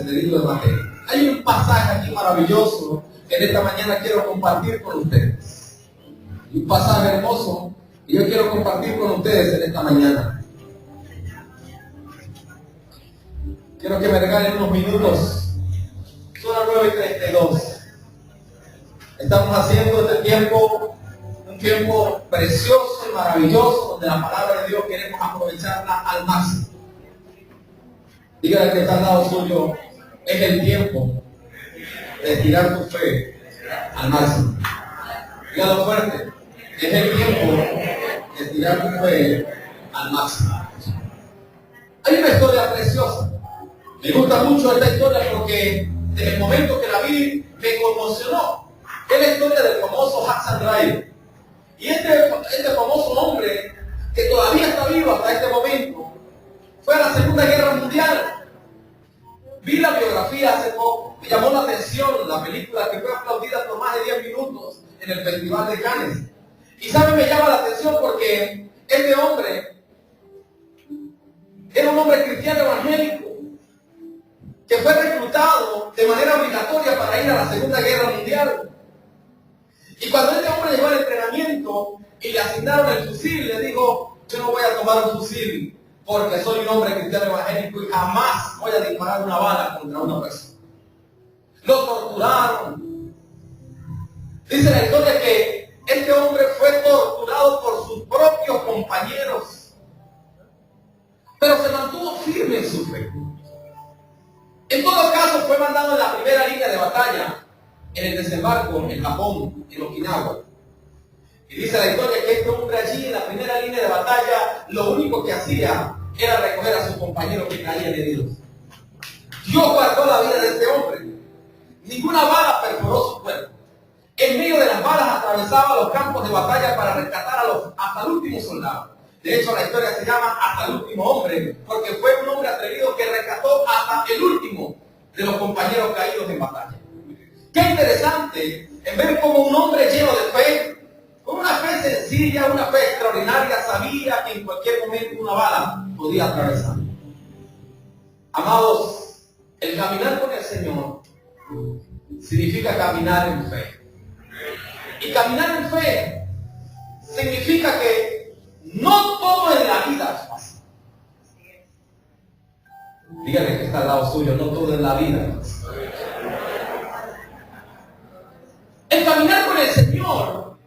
Senderismo de Mateo. Hay un pasaje aquí maravilloso que en esta mañana quiero compartir con ustedes. Un pasaje hermoso que yo quiero compartir con ustedes en esta mañana. Quiero que me regalen unos minutos. Son las 9:32. Estamos haciendo este tiempo un tiempo precioso y maravilloso donde la palabra de Dios queremos aprovecharla al máximo. Dígale que está al lado suyo, es el tiempo de estirar tu fe al máximo. Dígalo fuerte, es el tiempo de estirar tu fe al máximo. Hay una historia preciosa. Me gusta mucho esta historia porque desde el momento que la vi me conmocionó. Es la historia del famoso Hudson Rider. Y este famoso hombre, que todavía está vivo hasta este momento, fue a la Segunda Guerra Mundial. Vi la biografía hace poco, me llamó la atención la película que fue aplaudida por más de 10 minutos en el Festival de Cannes. Y sabe, me llama la atención porque este hombre era un hombre cristiano evangélico que fue reclutado de manera obligatoria para ir a la Segunda Guerra Mundial. Y cuando este hombre llegó al entrenamiento y le asignaron el fusil, le dijo: yo no voy a tomar un fusil porque soy un hombre cristiano evangélico y jamás voy a disparar una bala contra una persona. Lo torturaron. Dice la historia que este hombre fue torturado por sus propios compañeros, pero se mantuvo firme en su fe. En todo caso, fue mandado en la primera línea de batalla, en el desembarco en Japón, en Okinawa. Y dice la historia que este hombre allí en la primera línea de batalla, lo único que hacía era recoger a sus compañeros que caían heridos. Dios guardó la vida de este hombre. Ninguna bala perforó su cuerpo. En medio de las balas atravesaba los campos de batalla para rescatar hasta el último soldado. De hecho, la historia se llama Hasta el último hombre, porque fue un hombre atrevido que rescató hasta el último de los compañeros caídos en batalla. Qué interesante en ver cómo un hombre lleno de fe, con una fe sencilla, una fe extraordinaria, sabía que en cualquier momento una bala podía atravesar. Amados, el caminar con el Señor significa caminar en fe. Y caminar en fe significa que no todo en la vida es fácil. Dígale que está al lado suyo, no todo en la vida es fácil. El caminar con el Señor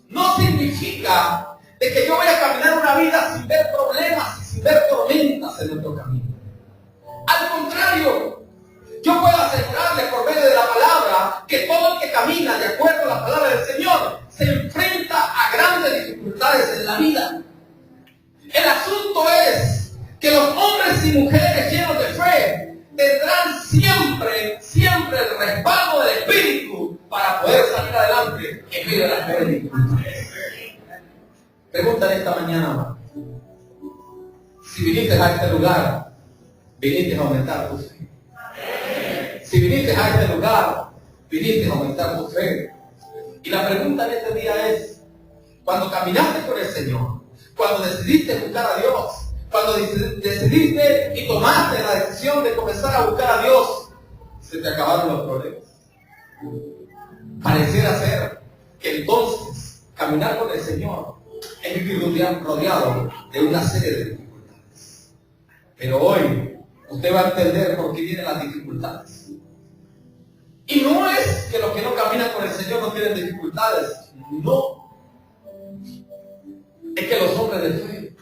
no significa de que yo voy a caminar una vida sin ver problemas y sin ver tormentas en nuestro camino. Al contrario, yo puedo asegurarle por medio de la palabra que todo el que camina de acuerdo a la palabra del Señor se enfrenta a grandes dificultades en la vida. El asunto es que los hombres y mujeres llenos de fe tendrán siempre el respaldo del Espíritu para poder salir adelante en medio de las grandes dificultades. Pregúntale esta mañana: si viniste a este lugar, viniste a aumentar tu fe. Si viniste a este lugar, viniste a aumentar tu fe. Y la pregunta en este día es: cuando caminaste con el Señor, cuando decidiste buscar a Dios, cuando decidiste y tomaste la decisión de comenzar a buscar a Dios, ¿se te acabaron los problemas? Pareciera ser que entonces caminar con el Señor es vivir rodeado de una serie de dificultades. Pero hoy usted va a entender por qué vienen las dificultades. Y no es que los que no caminan con el Señor no tienen dificultades. No. Es que los hombres de fe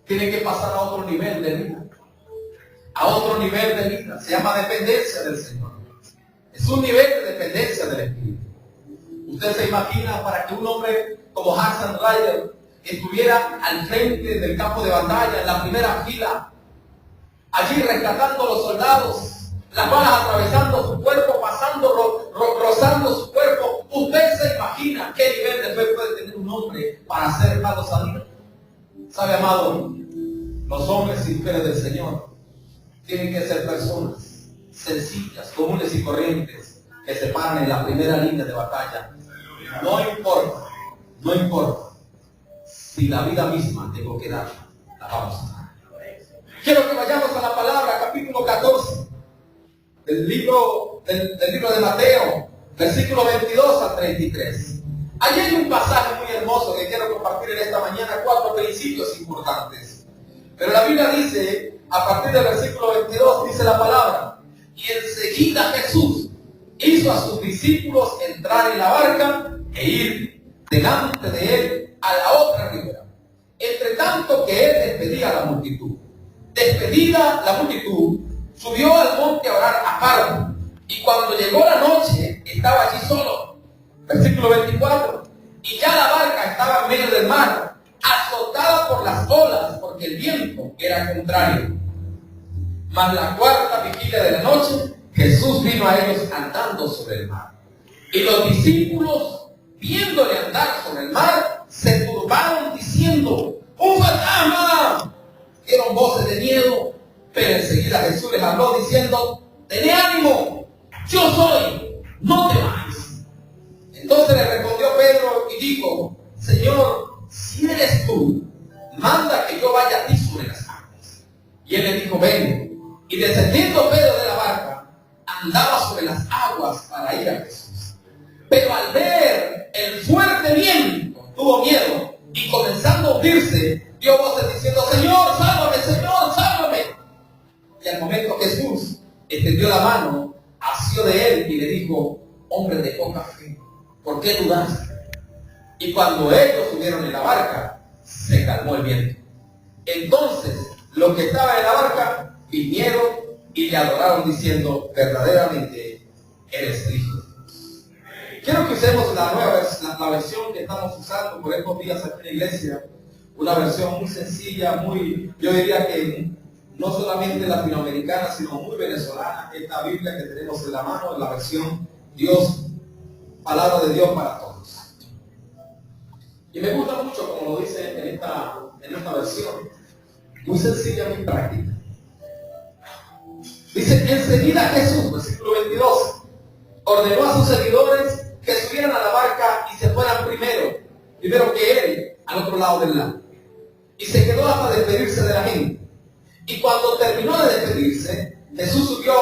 tienen que pasar a otro nivel de vida. A otro nivel de vida. Se llama dependencia del Señor. Es un nivel de dependencia del Espíritu. Usted se imagina para que un hombre como Hudson Rider estuviera al frente del campo de batalla, en la primera fila, allí rescatando a los soldados, las balas atravesando su cuerpo, pasando, rozando su cuerpo. ¿Usted se imagina qué nivel de fe puede tener un hombre para hacer malos salir? ¿Sabe, amado? Los hombres y mujeres del Señor tienen que ser personas sencillas, comunes y corrientes, que se paran en la primera línea de batalla. No importa si la vida misma tengo que dar, la vamos a dar. Quiero que vayamos a la palabra, capítulo 14 del libro de Mateo, versículo 22 al 33. Allí hay un pasaje muy hermoso que quiero compartir en esta mañana, 4 principios importantes. Pero la Biblia dice, a partir del versículo 22, dice la palabra: y enseguida Jesús hizo a sus discípulos entrar en la barca e ir delante de él a la otra ribera, entre tanto que él despedía a la multitud. Despedida la multitud, subió al monte a orar aparte, y cuando llegó la noche, estaba allí solo. Versículo 24, y ya la barca estaba en medio del mar, azotada por las olas, porque el viento era contrario. Mas la cuarta vigilia de la noche, Jesús vino a ellos andando sobre el mar. Y los discípulos, viéndole andar sobre el mar, se turbaron diciendo: ¡un fantasma! Dieron voces de miedo, pero enseguida Jesús les habló diciendo: tened ánimo, yo soy, no temáis. Entonces le respondió Pedro y dijo: Señor, si eres tú, manda que yo vaya a ti sobre las aguas. Y él le dijo: ven. Y descendiendo Pedro de la barca, andaba sobre las aguas para ir a Jesús. Pero al ver el fuerte viento, tuvo miedo, y comenzando a hundirse, dio voces diciendo: Señor, sálvame, Señor, sálvame. Y al momento Jesús extendió la mano, asió de él y le dijo: hombre de poca fe, ¿por qué dudaste? Y cuando ellos subieron en la barca, se calmó el viento. Entonces los que estaban en la barca vinieron y le adoraron diciendo: verdaderamente eres el Hijo de Dios. Quiero que usemos la versión que estamos usando por estos días aquí en la iglesia. Una versión muy sencilla, yo diría que no solamente latinoamericana, sino muy venezolana. Esta Biblia que tenemos en la mano, la versión Dios, palabra de Dios para todos. Y me gusta mucho como lo dice en esta versión, muy sencilla, muy práctica. Dice: enseguida Jesús, versículo 22, ordenó a sus seguidores que subieran a la barca y se fueran primero que él, al otro lado del lago. Y se quedó hasta despedirse de la gente. Y cuando terminó de despedirse, Jesús subió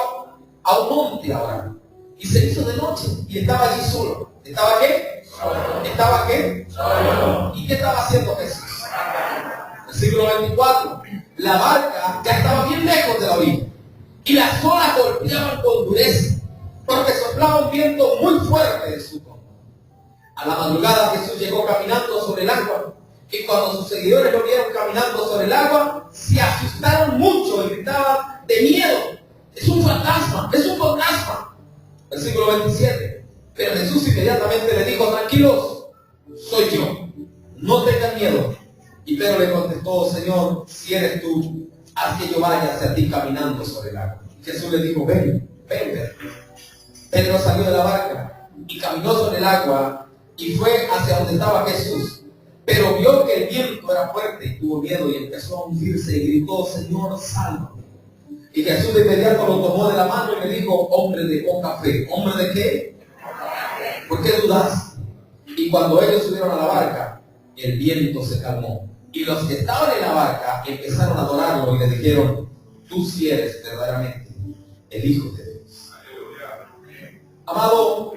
a un monte a orar. Y se hizo de noche y estaba allí solo. ¿Estaba qué? Solo. ¿Estaba qué? Solo. ¿Y qué estaba haciendo Jesús? Versículo 24. La barca ya estaba bien lejos de la orilla, y las olas golpeaban con dureza, porque soplaba un viento muy fuerte de su contra. A la madrugada Jesús llegó caminando sobre el agua, y cuando sus seguidores lo vieron caminando sobre el agua, se asustaron mucho y gritaban de miedo: es un fantasma, es un fantasma. Versículo 27. Pero Jesús inmediatamente le dijo: tranquilos, soy yo, no tengan miedo. Y Pedro le contestó: Señor, si eres tú, haz que yo vaya hacia ti caminando sobre el agua. Y Jesús le dijo: ven, Pedro. Pedro salió de la barca y caminó sobre el agua y fue hacia donde estaba Jesús. Pero vio que el viento era fuerte y tuvo miedo y empezó a hundirse y gritó: Señor, sálvame. Y Jesús de inmediato lo tomó de la mano y le dijo: hombre de poca fe. ¿Hombre de qué? ¿Por qué dudas? Y cuando ellos subieron a la barca, el viento se calmó. Y los que estaban en la barca empezaron a adorarlo y le dijeron: tú sí eres verdaderamente el Hijo de Dios. Amado,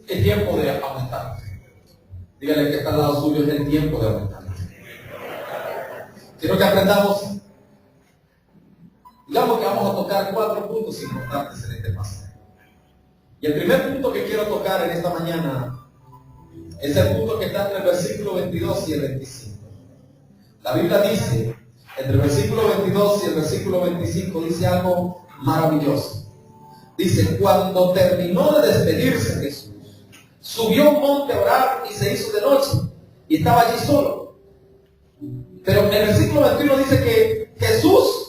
es tiempo de aumentar la fe. Dígale que está al lado suyo: es el tiempo de aumentar la fe. Quiero que aprendamos. Digamos que vamos a tocar 4 puntos importantes en este pasaje. Y el primer punto que quiero tocar en esta mañana es el punto que está entre el versículo 22 y el 25. La Biblia dice, entre el versículo 22 y el versículo 25, dice algo maravilloso. Dice: cuando terminó de despedirse Jesús, subió a un monte a orar y se hizo de noche, y estaba allí solo. Pero en el versículo 21 dice que Jesús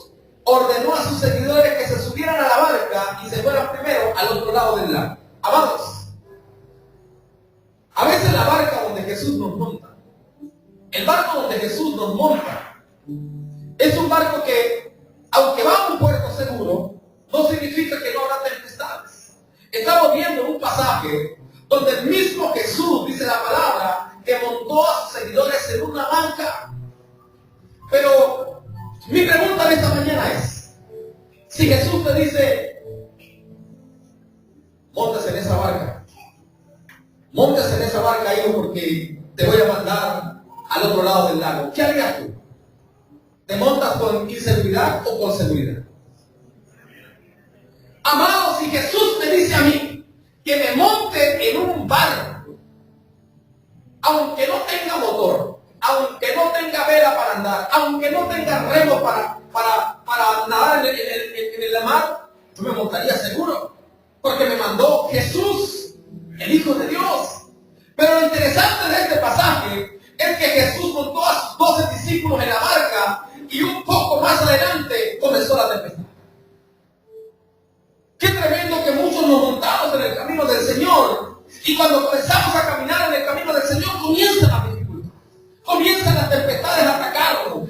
ordenó a sus seguidores que se subieran a la barca y se fueran primero al otro lado del lago. Amados, a veces la barca donde Jesús nos monta, el barco donde Jesús nos monta, es un barco que, aunque va a un puerto seguro, no significa que no habrá tempestades. Estamos viendo un pasaje donde el mismo Jesús, dice la palabra, que montó a sus seguidores en una barca. Pero mi pregunta en esta mañana es: si Jesús te dice: Móntese en esa barca. Móntese en esa barca, hijo, porque te voy a mandar al otro lado del lago. ¿Qué harías tú? ¿Te montas con inseguridad o con seguridad? Amados, si Jesús me dice a mí que me monte en un barco, aunque no tenga motor, aunque no tenga vela para andar, aunque no tenga remo para nadar en el mar, yo me montaría seguro, porque me mandó Jesús, el Hijo de Dios. Pero lo interesante de este pasaje es que Jesús montó a sus 12 discípulos en la barca y un poco más adelante comenzó la tempestad. Qué tremendo que muchos nos montamos en el camino del Señor, y cuando comenzamos a caminar en el camino del Señor comienzan las dificultades, comienzan las tempestades a atacarnos,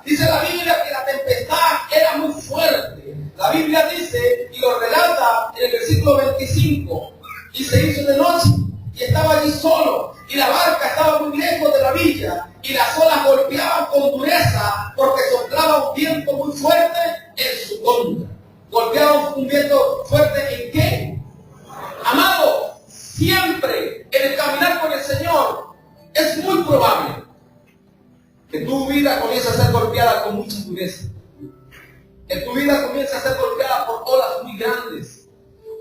dice la Biblia que la tempestad era muy fuerte. La Biblia dice, y lo relata en el versículo 25, y se hizo de noche, y estaba allí solo, y la barca estaba muy lejos de la villa, y las olas golpeaban con dureza, porque soplaba un viento muy fuerte en su contra. ¿Golpeaban un viento fuerte en qué? Amado, siempre en el caminar con el Señor es muy probable que tu vida comience a ser golpeada con mucha dureza, que tu vida comience a ser golpeada por olas muy grandes.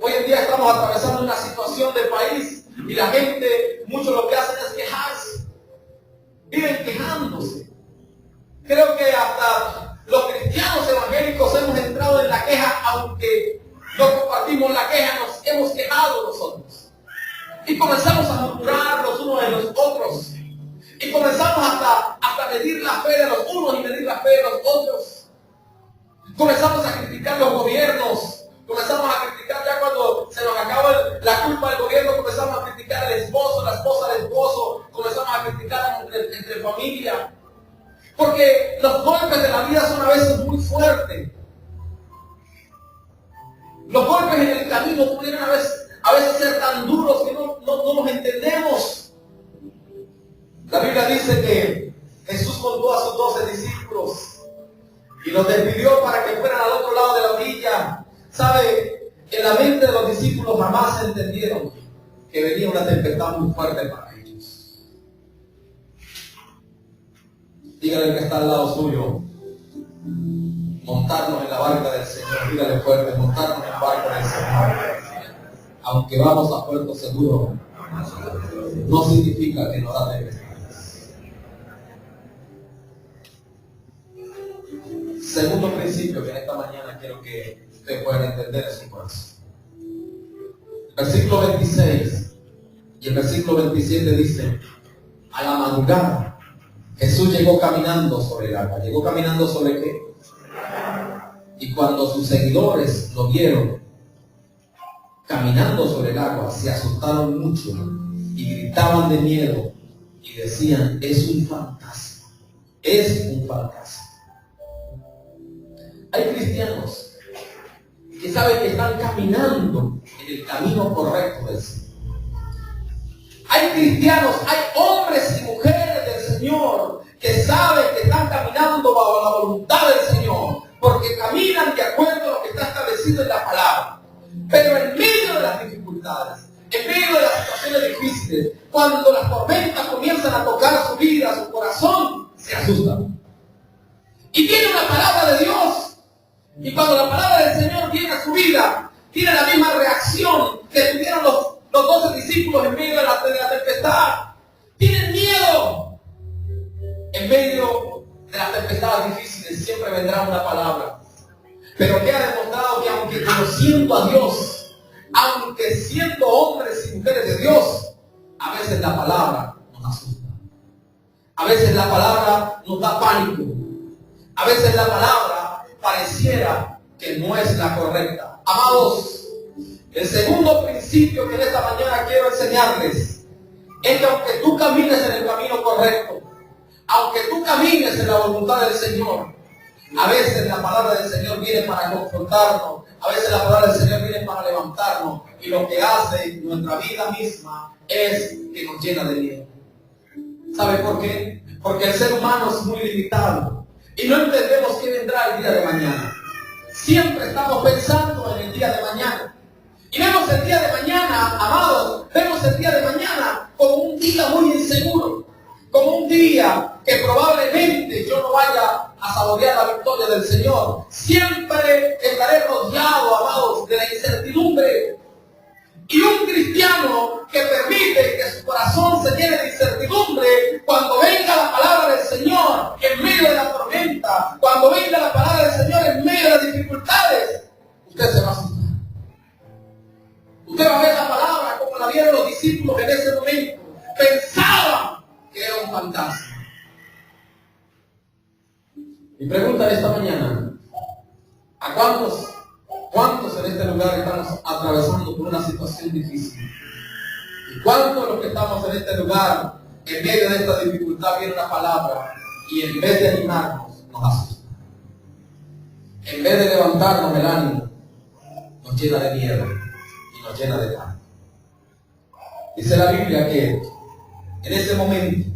Hoy en día estamos atravesando una situación del país y la gente, mucho lo que hacen es quejarse, viven quejándose. Creo que hasta los cristianos evangélicos hemos entrado en la queja, aunque no compartimos la queja, nos hemos quejado nosotros. Y comenzamos a murmurar los unos de los otros. Y comenzamos hasta medir la fe de los unos y medir la fe de los otros. Comenzamos a criticar los gobiernos. Comenzamos a criticar ya cuando se nos acaba la culpa del gobierno, comenzamos a criticar al esposo, la esposa del esposo, comenzamos a criticar entre familia. Porque los golpes de la vida son a veces muy fuertes. Los golpes en el camino pudieran a veces ser tan duros que no los entendemos. La Biblia dice que Jesús montó a sus 12 discípulos y los despidió para que fueran al otro lado de la orilla. ¿Sabe? En la mente de los discípulos jamás entendieron que venía una tempestad muy fuerte para ellos. Dígale que está al lado suyo: montarnos en la barca del Señor. Dígale fuerte: montarnos en la barca del Señor. Aunque vamos a puerto seguro, no significa que no da tempestades. Segundo principio que en esta mañana quiero que ustedes puedan entender en su corazón. El versículo 26 y el versículo 27 dice: a la madrugada Jesús llegó caminando sobre el agua. ¿Llegó caminando sobre qué? Y cuando sus seguidores lo vieron caminando sobre el agua, se asustaron mucho y gritaban de miedo y decían: es un fantasma, es un fantasma. Hay cristianos que saben que están caminando en el camino correcto del Señor. Hay cristianos, hay hombres y mujeres del Señor que saben que están caminando bajo la voluntad del Señor, porque caminan de acuerdo a lo que está establecido en la palabra. Pero en medio de las dificultades, en medio de las situaciones difíciles, cuando las tormentas comienzan a tocar su vida, su corazón, se asustan. Y viene una palabra de Dios. Y cuando la palabra del Señor viene a su vida, tiene la misma reacción que tuvieron los 12 discípulos en medio de la tempestad. Tienen miedo. En medio de las tempestades difíciles siempre vendrá una palabra. Pero que ha demostrado que aunque conociendo a Dios, aunque siendo hombres y mujeres de Dios, a veces la palabra nos asusta. A veces la palabra nos da pánico. A veces la palabra pareciera que no es la correcta. Amados, el segundo principio que en esta mañana quiero enseñarles es que aunque tú camines en el camino correcto, aunque tú camines en la voluntad del Señor, a veces la palabra del Señor viene para confrontarnos, a veces la palabra del Señor viene para levantarnos, y lo que hace en nuestra vida misma es que nos llena de miedo. ¿Sabe por qué? Porque el ser humano es muy limitado y no entendemos qué vendrá el día de mañana. Siempre estamos pensando en el día de mañana. Y vemos el día de mañana, amados, vemos el día de mañana como un día muy inseguro, como un día que probablemente yo no vaya a saborear la victoria del Señor. Siempre estaré rodeado, amados, de la incertidumbre. Y un cristiano que permite que su corazón se llene de incertidumbre, cuando venga la palabra del Señor en medio de la tormenta, cuando venga la palabra del Señor en medio de las dificultades, usted se va a asustar. Usted va a ver la palabra como la vieron los discípulos en ese momento. Pensaban que era un fantasma. Mi pregunta de esta mañana: ¿a cuántos en este lugar estamos atravesando por una situación difícil? ¿Y cuántos de los que estamos en este lugar, en medio de esta dificultad, viene una palabra y en vez de animarnos, nos asusta? En vez de levantarnos el ánimo, nos llena de miedo y nos llena de pánico. Dice la Biblia que en ese momento,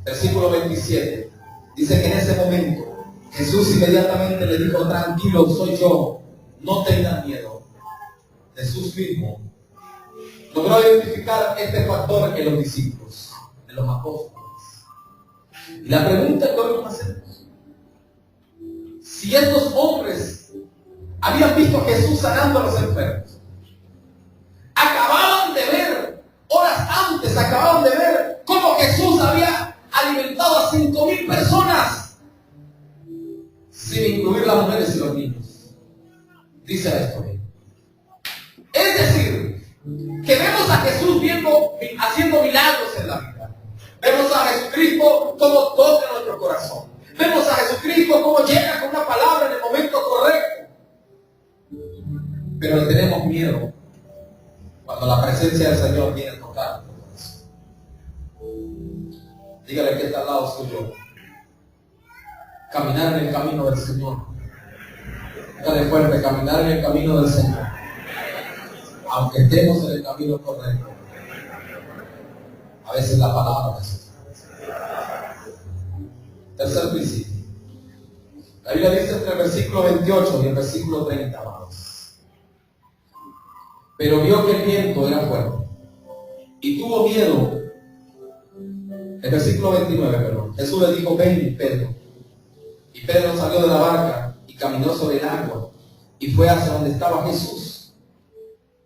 versículo 27, dice que en ese momento Jesús inmediatamente le dijo: tranquilo, soy yo, no tengan miedo. Jesús mismo logró identificar este factor en los discípulos, en los apóstoles. Y la pregunta que hoy nos hacemos: si estos hombres habían visto a Jesús sanando a los enfermos, acababan de ver, horas antes acababan de ver cómo Jesús había alimentado a 5,000 personas, sin incluir las mujeres y los niños. Dice esto. Es decir, que vemos a Jesús haciendo milagros en la vida. Vemos a Jesucristo como toca nuestro corazón. Vemos a Jesucristo como llega con una palabra en el momento correcto. Pero le tenemos miedo cuando la presencia del Señor viene a tocar nuestro corazón. Dígale que está al lado suyo: caminar en el camino del Señor. Dígale fuerte: caminar en el camino del Señor, aunque estemos en el camino correcto. A veces la palabra es asusta. Tercer principio. La Biblia dice entre el versículo 28 y el versículo 30, amados: pero vio que el viento era fuerte y tuvo miedo. El versículo 29, perdón. Jesús le dijo: ven, Pedro. Y Pedro salió de la barca y caminó sobre el agua y fue hacia donde estaba Jesús.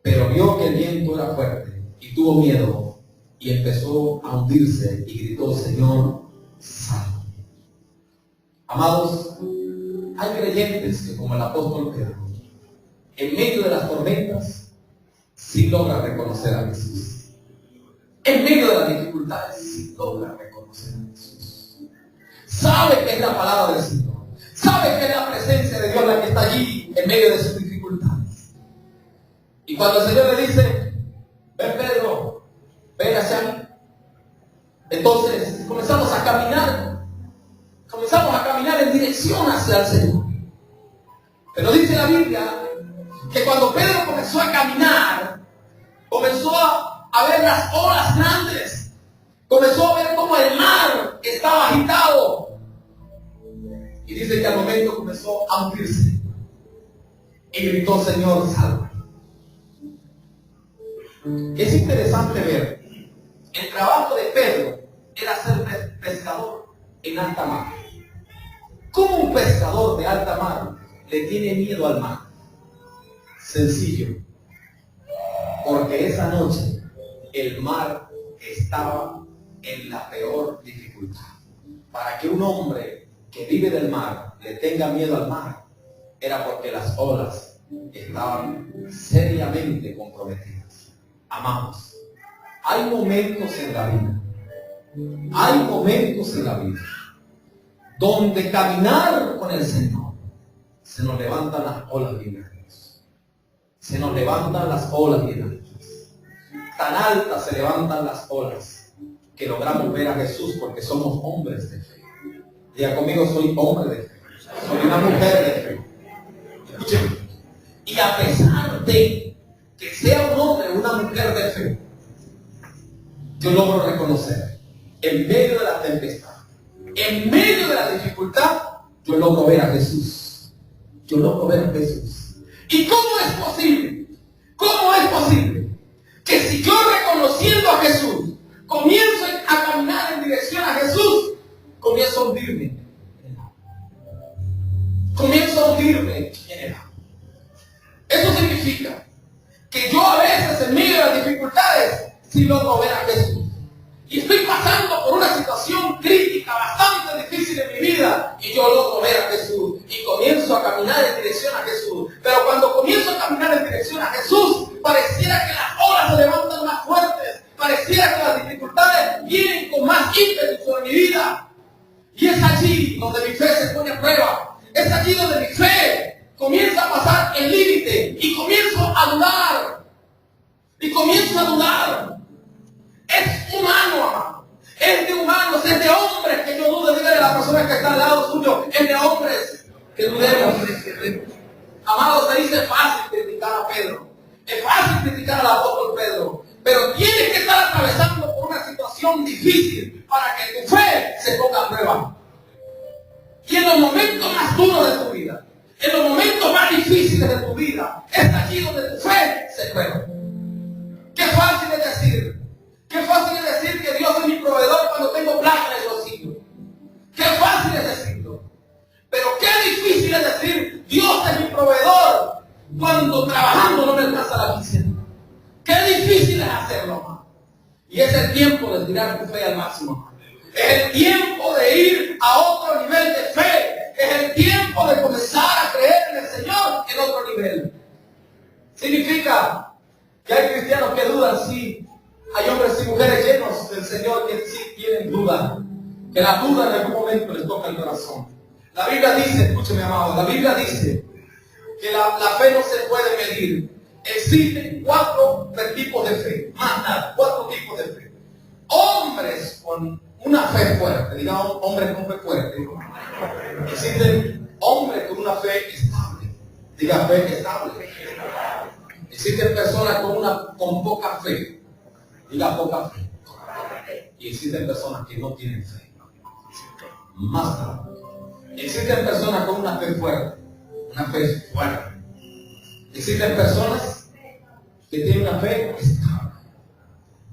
Pero vio que el viento era fuerte y tuvo miedo y empezó a hundirse y gritó: Señor, sálvame. Amados, hay creyentes que, como el apóstol Pedro, en medio de las tormentas, sí logra reconocer a Jesús. En medio de las dificultades, sí logra reconocer a Jesús. Sabe que es la palabra del Señor. Sabe que es la presencia de Dios la que está allí en medio de sus dificultades. Y cuando el Señor le dice: ven, Pedro, ven hacia mí, entonces comenzamos a caminar en dirección hacia el Señor. Pero dice la Biblia que cuando Pedro comenzó a caminar, comenzó a ver las olas grandes, comenzó a ver cómo el mar estaba agitado, y dice que al momento comenzó a hundirse y gritó: Señor, sálvame. Es interesante ver, el trabajo de Pedro era ser pescador en alta mar. ¿Cómo un pescador de alta mar le tiene miedo al mar? Sencillo, porque esa noche el mar estaba en la peor dificultad. Para que un hombre que vive del mar le tenga miedo al mar, era porque las olas estaban seriamente comprometidas. Amados, hay momentos en la vida, donde caminar con el Señor, se nos levantan las olas bien grandes. Se nos levantan las olas bien grandes. Tan altas se levantan las olas que logramos ver a Jesús porque somos hombres de fe. Diga conmigo: soy hombre de fe. Soy una mujer de fe. Escúcheme. Y a pesar de que sea un hombre o una mujer de fe, yo logro reconocer, en medio de la tempestad, en medio de la dificultad, yo logro ver a Jesús. Yo logro ver a Jesús. ¿Y cómo es posible? ¿Cómo es posible que si yo reconociendo a Jesús comienzo a caminar en dirección a Jesús, comienzo a hundirme? Comienzo a hundirme en el agua. Eso significa que yo a veces en medio de las dificultades sí logro ver a Jesús. Y estoy pasando por una situación crítica bastante difícil en mi vida y yo logro ver a Jesús y comienzo a caminar en dirección a Jesús. Pero cuando comienzo a caminar en dirección a Jesús, pareciera que las olas se levantan más fuertes, pareciera que las dificultades vienen con más ímpetu sobre mi vida. Y es allí donde mi fe se pone a prueba. Es allí donde mi fe comienza a pasar el límite y comienzo a dudar. Y comienzo a dudar. Es humano, amado. Es de humanos, es de hombres que yo dudo. Dígale a la persona que está al lado suyo, es de hombres que dudemos. Amado, se dice fácil criticar a Pedro. Es fácil criticar al apóstol Pedro. Pero tienes que estar atravesando por una situación difícil para que tu fe se ponga a prueba. Y en los momentos más duros de tu vida, en los momentos más difíciles de tu vida, es allí donde tu fe se prueba. Qué fácil es decir. Qué fácil es decir que Dios es mi proveedor cuando tengo plata en el bolsillo. Qué fácil es decirlo. Pero qué difícil es decir Dios es mi proveedor cuando trabajando no me alcanza la quincena. Qué difícil es hacerlo, hermano. Y es el tiempo de tirar tu fe al máximo, hermano. Es el tiempo de ir a otro nivel de fe. Es el tiempo de comenzar a creer en el Señor en otro nivel. Significa que hay cristianos que dudan, sí. Hay hombres y mujeres llenos del Señor que sí tienen duda. Que la duda en algún momento les toca el corazón. La Biblia dice, escúcheme amado, la Biblia dice que la fe no se puede medir. Existen 4 tipos de fe. Más nada, 4 tipos de fe. Hombres con una fe fuerte, digamos hombres con fe fuerte. Existen hombres con una fe estable. Diga fe estable. Existen personas con poca fe. Diga poca fe. Y existen personas que no tienen fe. Más nada. Existen personas con una fe fuerte. Una fe fuerte. Existen personas que tienen una fe estable.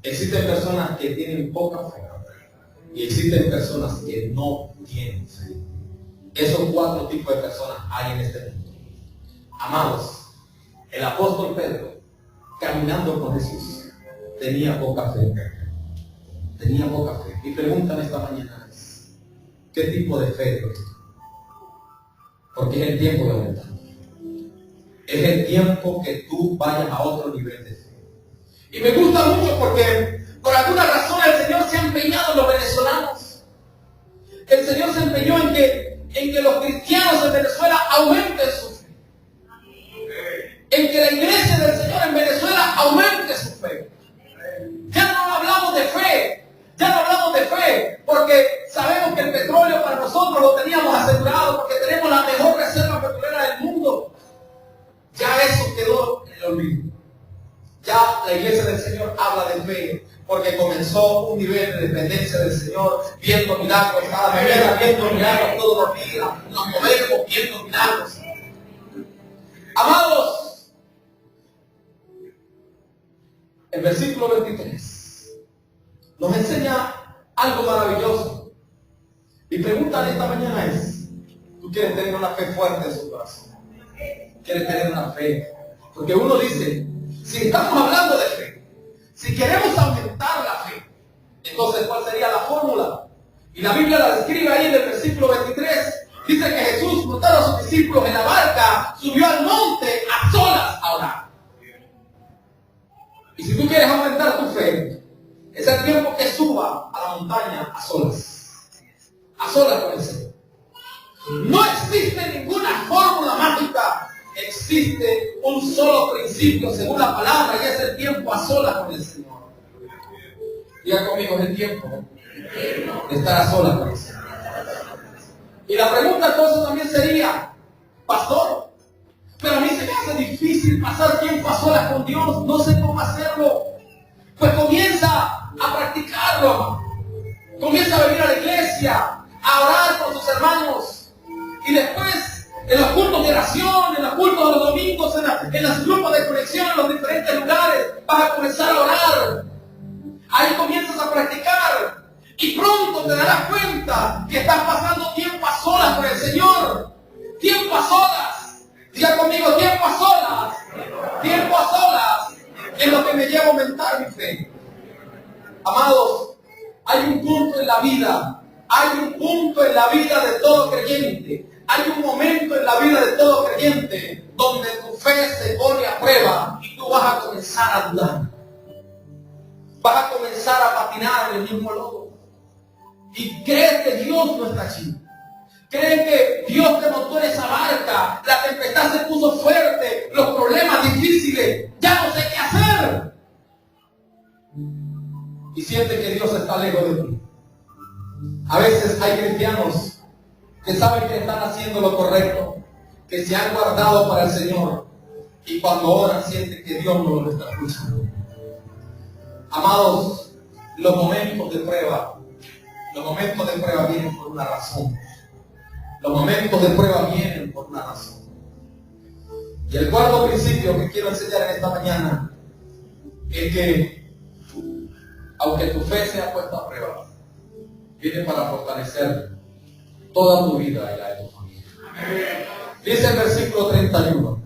Existen personas que tienen poca fe. Y existen personas que no tienen fe. Esos 4 tipos de personas hay en este mundo. Amados, el apóstol Pedro, caminando con Jesús, tenía poca fe. Tenía poca fe. Mi pregunta en esta mañana es, ¿qué tipo de fe tienes tú? Porque es el tiempo de aumentar. Es el tiempo que tú vayas a otro nivel de fe. Y me gusta mucho porque por alguna razón el Señor se ha empeñado en los venezolanos. El Señor se empeñó en que los cristianos en Venezuela aumenten su fe. En que la iglesia del Señor en Venezuela aumente su fe. Ya no hablamos de fe. Ya no hablamos de fe porque sabemos que el petróleo para nosotros lo teníamos asegurado porque tenemos la mejor reserva petrolera del mundo. Ya eso quedó en el olvido. Ya la iglesia del Señor habla de fe porque comenzó un nivel de dependencia del Señor, viendo milagros cada mañana, viendo milagros todos los días, nos movemos viendo milagros. Amados, el versículo 23 nos enseña algo maravilloso. Mi pregunta de esta mañana es, ¿tú quieres tener una fe fuerte en su corazón? ¿Quieres tener una fe? Porque uno dice, si estamos hablando de fe, si queremos aumentar la fe, entonces ¿cuál sería la fórmula? Y la Biblia la describe ahí en el versículo 23. Dice que Jesús, montando a sus discípulos en la barca, subió al monte a solas a orar. Y si tú quieres aumentar tu fe, es el tiempo que suba a la montaña a solas con el Señor. No existe ninguna fórmula mágica. Existe un solo principio según la palabra y es el tiempo a solas con el Señor. Diga conmigo, es el tiempo de estar a solas con el Señor. Y la pregunta entonces también sería, pastor, pero a mí se me hace difícil pasar tiempo a solas con Dios, no sé cómo hacerlo. Pues comienza a practicarlo. Comienza a venir a la iglesia, a orar con sus hermanos. Y después en los cultos de oración, en los cultos de los domingos, en los grupos de conexión, en los diferentes lugares. Vas a comenzar a orar. Ahí comienzas a practicar. Y pronto te darás cuenta que estás pasando tiempo a solas con el Señor. Tiempo a solas. Diga conmigo, tiempo a solas. Tiempo a solas. Es lo que me lleva a aumentar mi fe. Amados, hay un punto en la vida. Hay un punto en la vida de todo creyente. Hay un momento en la vida de todo creyente donde tu fe se pone a prueba y tú vas a comenzar a dudar. Vas a comenzar a patinar en el mismo lodo. Y crees que Dios no está allí. Crees que Dios te montó en esa barca. La tempestad se puso fuerte. Los problemas difíciles. Ya no sé qué hacer. Y sientes que Dios está lejos de ti. A veces hay cristianos que saben que están haciendo lo correcto, que se han guardado para el Señor, y cuando oran sienten que Dios no los está escuchando. Amados, los momentos de prueba vienen por una razón. Los momentos de prueba vienen por una razón. Y el cuarto principio que quiero enseñar en esta mañana es que, aunque tu fe sea puesta a prueba, viene para fortalecer toda tu vida y la de tu familia. Dice el versículo 31.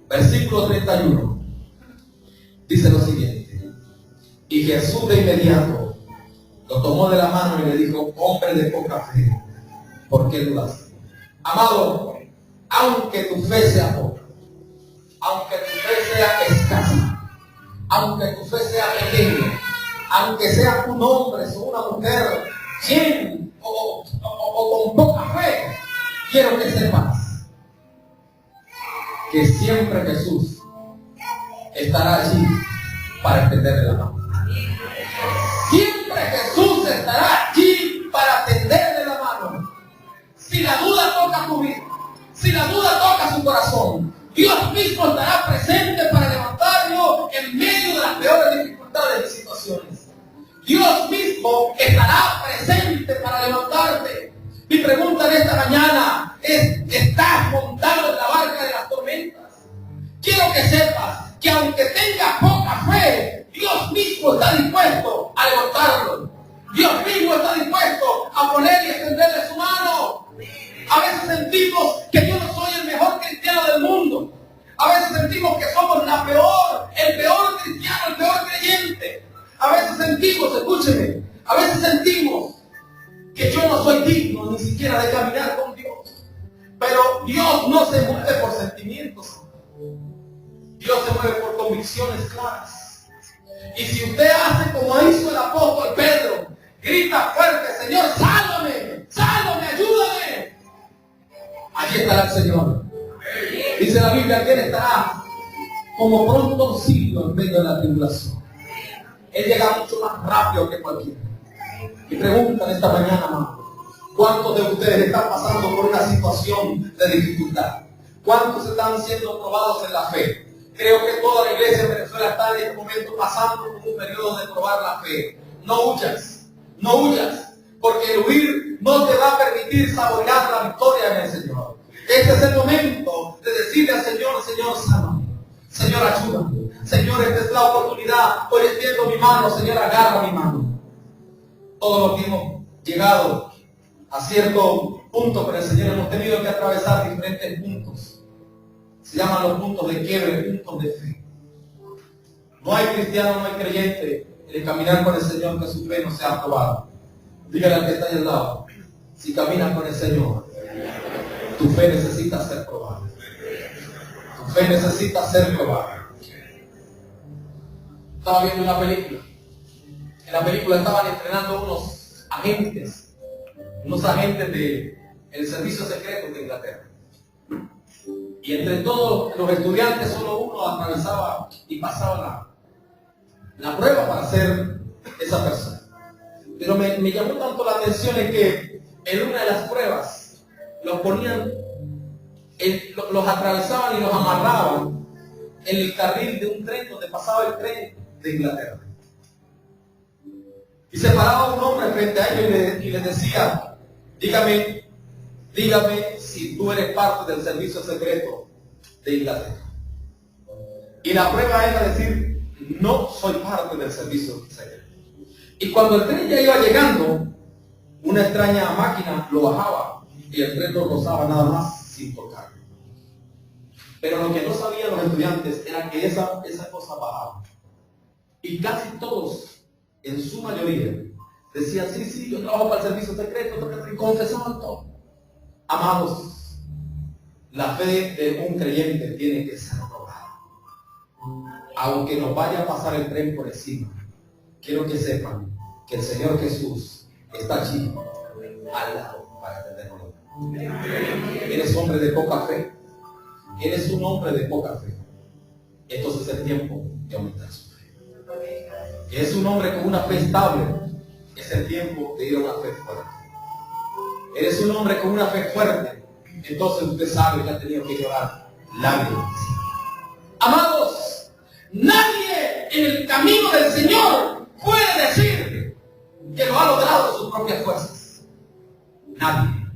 Versículo 31. Dice lo siguiente. Y Jesús de inmediato lo tomó de la mano y le dijo: hombre de poca fe, ¿por qué dudas? Amado, aunque tu fe sea poca, aunque tu fe sea escasa, aunque tu fe sea pequeña, aunque seas un hombre o una mujer lleno o con poca fe, quiero que sepas que siempre Jesús estará allí para extenderle la mano. Siempre Jesús estará allí para tenderle la mano. Si la duda toca tu vida, si la duda toca su corazón, Dios mismo estará presente para levantarlo en medio de las peores dificultades y situaciones. Dios mismo estará presente para levantarte. Mi pregunta en esta mañana es: ¿estás montado en la barca de las tormentas? Quiero que sepas que aunque tengas poca fe, Dios mismo está dispuesto a levantarlo. Dios mismo está dispuesto a poner y extenderle su mano. A veces sentimos que yo no soy el mejor cristiano del mundo. A veces sentimos que somos el peor cristiano, el peor creyente. A veces sentimos, escúcheme, a veces sentimos que yo no soy digno ni siquiera de caminar con Dios. Pero Dios no se mueve por sentimientos. Dios se mueve por convicciones claras. Y si usted hace como hizo el apóstol Pedro, grita fuerte: Señor, sálvame, sálvame, ayúdame. Allí estará el Señor. Dice la Biblia que Él estará como pronto auxilio en medio de la tribulación. Él llega mucho más rápido que cualquiera. Y preguntan esta mañana, amado, ¿cuántos de ustedes están pasando por una situación de dificultad? ¿Cuántos están siendo probados en la fe? Creo que toda la iglesia de Venezuela está en este momento pasando por un periodo de probar la fe. No huyas, no huyas, porque el huir no te va a permitir saborear la victoria en el Señor. Este es el momento de decirle al Señor: Señor, sálvame, Señor, ayúdame, Señor, esta es la oportunidad. Hoy extiendo mi mano, Señor, agarra mi mano. Todos los que hemos llegado a cierto punto con el Señor hemos tenido que atravesar diferentes puntos. Se llaman los puntos de quiebre, puntos de fe. No hay cristiano, no hay creyente en el caminar con el Señor que su fe no sea aprobada. Dígale al que está ahí al lado: si caminas con el Señor, tu fe necesita ser probada. Tu fe necesita ser probada. Estaba viendo una película. En la película estaban entrenando unos agentes del servicio secreto de Inglaterra. Y entre todos los estudiantes solo uno atravesaba y pasaba la prueba para ser esa persona. Pero me llamó tanto la atención es que en una de las pruebas los ponían, los atravesaban y los amarraban en el carril de un tren donde pasaba el tren de Inglaterra. Y se paraba un hombre frente a ellos y les decía: dígame si tú eres parte del servicio secreto de Inglaterra. Y la prueba era decir, no soy parte del servicio secreto. Y cuando el tren ya iba llegando, una extraña máquina lo bajaba y el tren lo rozaba nada más sin tocarlo. Pero lo que no sabían los estudiantes era que esa cosa bajaba. Y casi todos, en su mayoría, decían, sí, yo trabajo para el servicio secreto, y confesaban todo. Amados, la fe de un creyente tiene que ser probada. Aunque nos vaya a pasar el tren por encima, quiero que sepan que el Señor Jesús está allí, al lado, para atendernos. ¿Eres hombre de poca fe? ¿Eres un hombre de poca fe? Entonces es el tiempo de aumentar su fe. ¿Eres un hombre con una fe estable? Es el tiempo de ir a una fe fuerte. ¿Eres un hombre con una fe fuerte? Entonces usted sabe que ha tenido que llorar lágrimas. Amados, nadie en el camino del Señor puede decir que lo ha logrado de sus propias fuerzas. Nadie.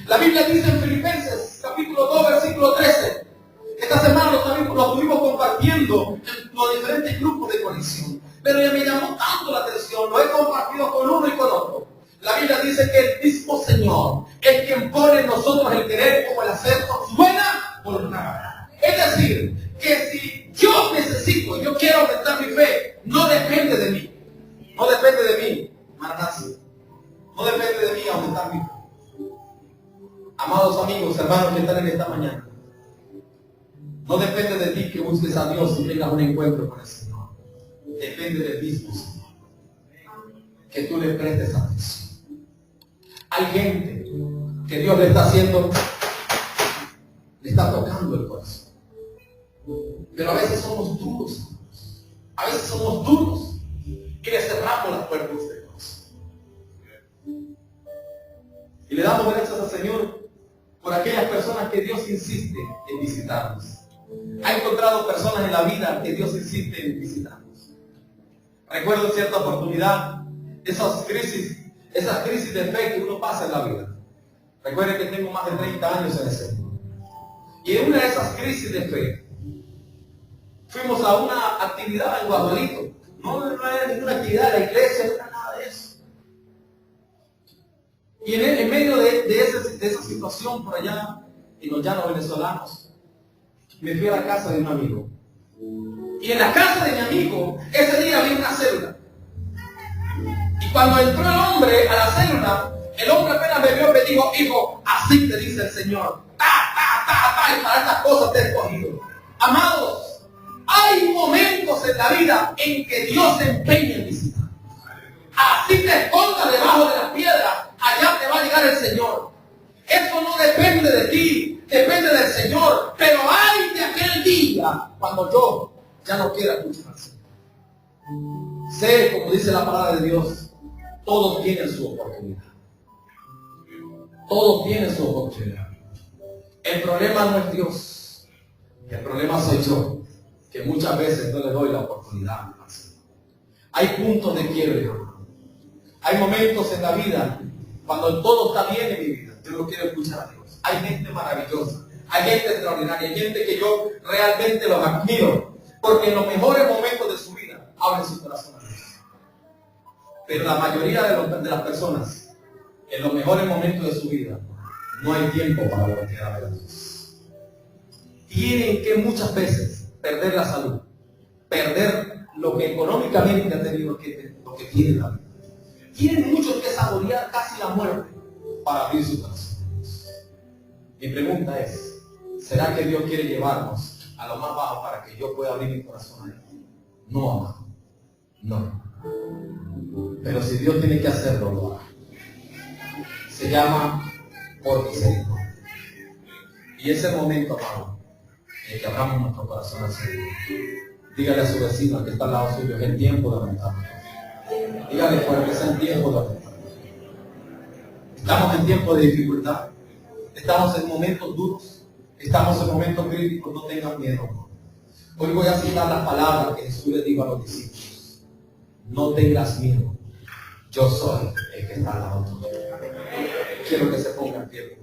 La Biblia dice en Filipenses, capítulo 2, versículo 13. Esta semana lo estuvimos compartiendo en los diferentes grupos de conexión. Pero ya me llamó tanto la atención, lo he compartido con uno y con otro. La Biblia dice que el mismo Señor es quien pone en nosotros el querer como el hacer por su buena voluntad. Es decir, que si yo necesito, yo quiero aumentar mi fe, no depende de mí. No depende de mí, Marnazi. No depende de mí aumentar mi fe. Amados amigos, hermanos que están en esta mañana, no depende de ti que busques a Dios y tengas un encuentro con el Señor. Depende del mismo Señor. Que tú le prestes atención. Hay gente que Dios le está haciendo, le está tocando el corazón. Pero a veces somos duros. A veces somos duros y le cerramos las puertas del corazón. Y le damos gracias al Señor por aquellas personas que Dios insiste en visitarnos. Ha encontrado personas en la vida que Dios insiste en visitarnos. Recuerdo en cierta oportunidad esas crisis de fe que uno pasa en la vida. Recuerden que tengo más de 30 años en ese mundo. Y en una de esas crisis de fe, fuimos a una actividad en Guadualito. No era ninguna actividad de la iglesia, no era nada de eso. Y en medio de esa situación por allá, en los llanos venezolanos, me fui a la casa de un amigo. Y en la casa de mi amigo, ese día había una célula. Y cuando entró el hombre a la célula, el hombre apenas me vio y me dijo, hijo, así te dice el Señor. Y para estas cosas te he escogido. Amados, hay momentos en la vida en que Dios se empeña en visitar. Así te escondas debajo de las piedras, allá te va a llegar el Señor. Eso no depende de ti, depende del Señor. Pero hay de aquel día cuando yo ya no quiera escuchar al Señor. Sé, como dice la palabra de Dios, todos tienen su oportunidad. Todos tienen su oportunidad. El problema no es Dios. El problema soy yo, que muchas veces no le doy la oportunidad al Señor. Hay puntos de quiebre, hermano. Hay momentos en la vida cuando todo está bien en mi vida. Yo no quiero escuchar a Dios. Hay gente maravillosa. Hay gente extraordinaria. Hay gente que yo realmente los admiro. Porque en los mejores momentos de su vida abren su corazón a Dios. Pero la mayoría de las personas, en los mejores momentos de su vida, no hay tiempo para volver a ver a Dios. Tienen que muchas veces perder la salud, perder lo que económicamente han tenido lo que tienen la vida. Tienen muchos que saborear casi la muerte para abrir su corazón. Mi pregunta es, ¿será que Dios quiere llevarnos a lo más bajo para que yo pueda abrir mi corazón a Él? No, amado. No. Pero si Dios tiene que hacerlo, lo hará. Se llama por misericordia. Y ese momento, amado, en el que abramos nuestro corazón al Señor, dígale a su vecino que está al lado suyo, es el tiempo de aumentar. Dígale fuerte, es el tiempo de aumentar. Estamos en tiempos de dificultad. Estamos en momentos duros. Estamos en momentos críticos. No tengan miedo. Hoy voy a citar las palabras que Jesús le dijo a los discípulos. No tengas miedo. Yo soy el que está al lado tuyo. Quiero que se pongan en pie.